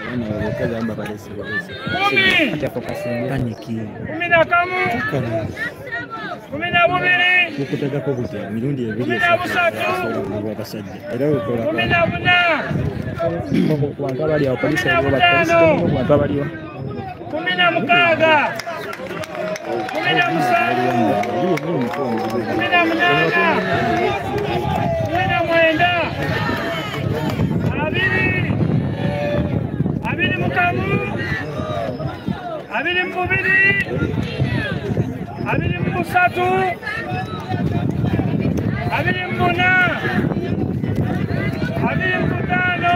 Abana babakaza amba balese. Ati focusing paniki. 11 12 Kukutegako kutya mirundi ebiri abasajja. Era okola 14 kubantu abali awo poliisi kubantu abaliwo 16 abiri mukamu abiri mubiri abiri musatu abiri muna abiri mutano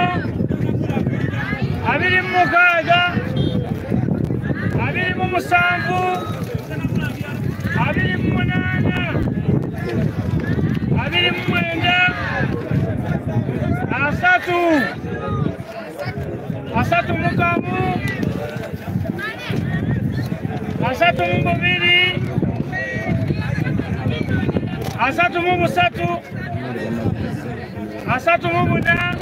abiri mukaga abiri mumusanvu abiri munana abiri mwenda asatu mukamu asatu mubiri asatu musatu asatu muna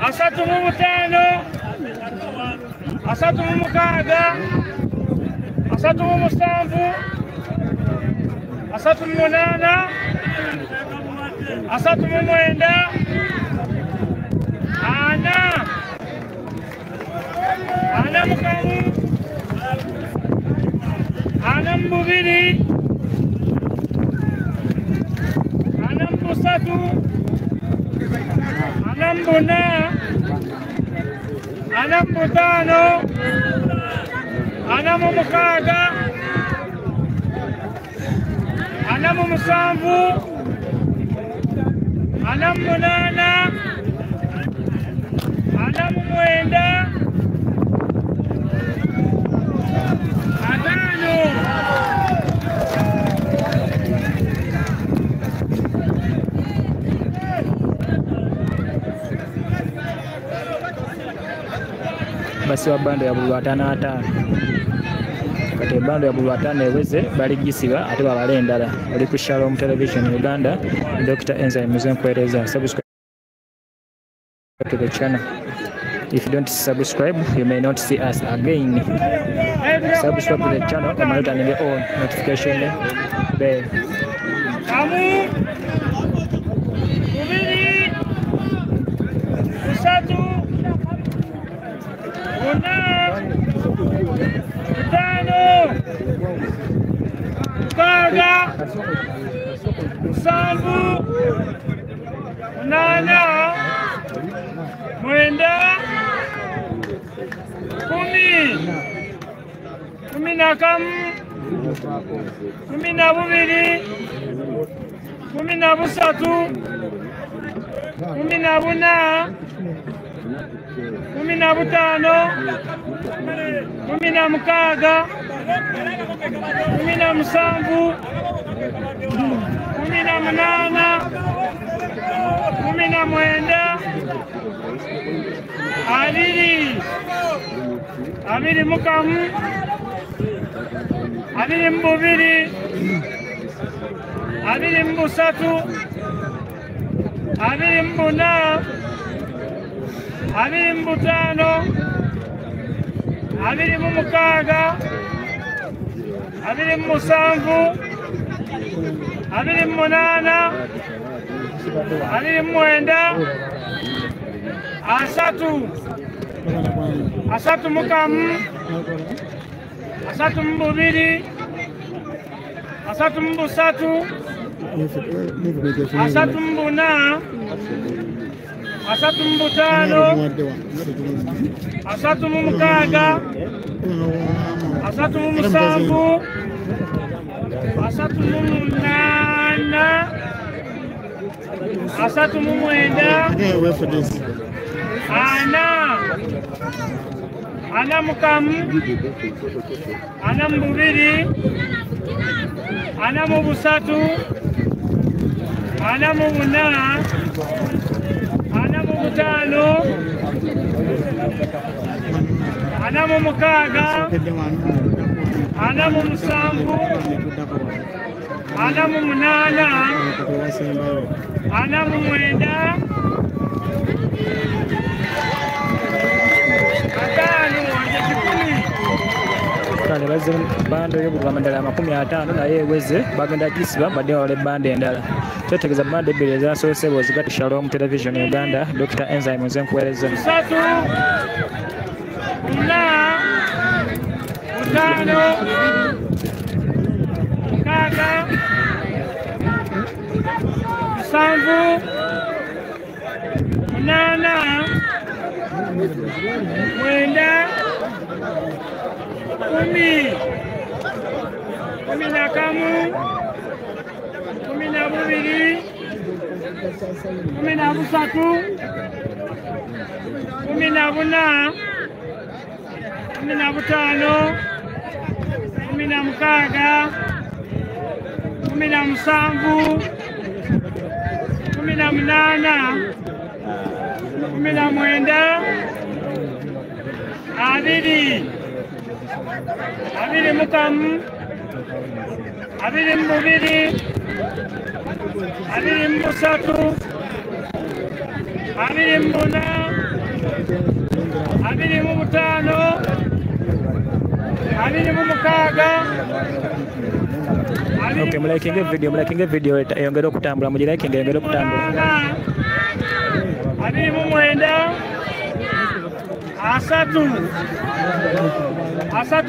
asatu mutano asatu mukaga asatu musanvu asatu munana asatu mwenda ana mukamu ana mubiri ana musatu ana muna ana mutano ana mukaga ana musanvu ana munana ana mwenda atano basi wa bando ya bulu 5 kati bando ya bulu 5 eweze bali gisiba ate babale endala oli ku Shalom Television Uganda. Dr. Enza Muzempereza. Subscribe to the channel. If you don't subscribe, you may not see us again. Subscribe to the channel and turn on the on notification bell. Sambu nana mwenda 10 12 13 abiri mukamu abiri mubiri abiri musatu abiri muna abiri mutano abiri mukaga abiri musanvu abiri munana abiri mwenda asatu mukamu asatu mubiri asatu musatu asatu muna asatu mutano asatu mukaga asatu musanvu asatu munana asatu mwenda ana mukamu ana mubiri ana mubusatu ana mubuna ana mubutano ana mumukaga ana mumusanvu ana mumunana ana mumwenda aweze bando y'obululu amadala 50 naye eweze bagenda gisiba badde wala ebbanda endala. Twetegereza bando ebbiri ezasoose bw'ozigatta Shalom Television Uganda. Dr. Enzyme nze nkuweereza. 3 4 abiri mukamu, abiri mubiri, abiri musatu, abiri muna, abiri mu butaano, abiri mu mukaaga. Okay, mulakinge video eyongera okutambula, mugirakinge eyongera okutambula. Abiri mu mwenda, asatu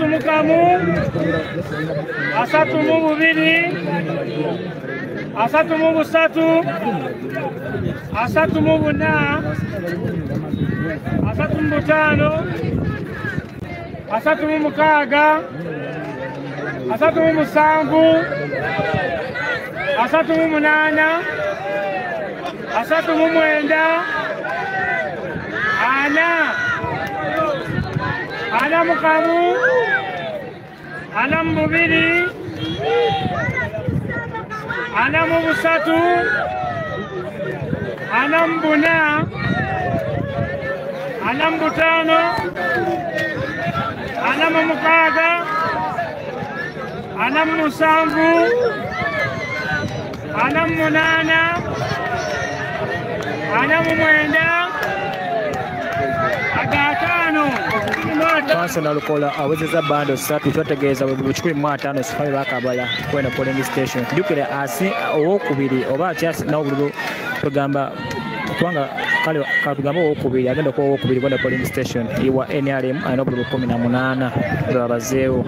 mukamu, asatu mu bubiri, asatu mu busatu, asatu mu buna, asatu mu butaano, asatu mu mukaaga, asatu mu musanvu, asatu mu munaana, asatu mu mwenda, ana mukamu, ana mu bubiri, ana mu busatu, ana mu buna, ana mu butaano, ana mu mukaaga, ana mu musanvu, ana mu munaana, ana mu mwenda, agataano. Kansala Lukola awezezza bando 3 twategeeza bwe buli 150 sifayo bakabala kwenda polling station. Jukire asi owokubiri oba akyasi n'obululu tugamba kubanga kale katugamba owokubiri agenda kuba owokubiri kwenda polling station iwa NRM alina obululu 18 babazeewo.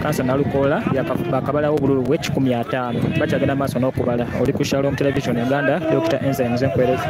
Kansala Lukola bakabalawo obululu bwe 15 bakyagenda maaso n'okubala. Oli ku Shalom Television Uganda. Dr. Enzyme nze nkwereza.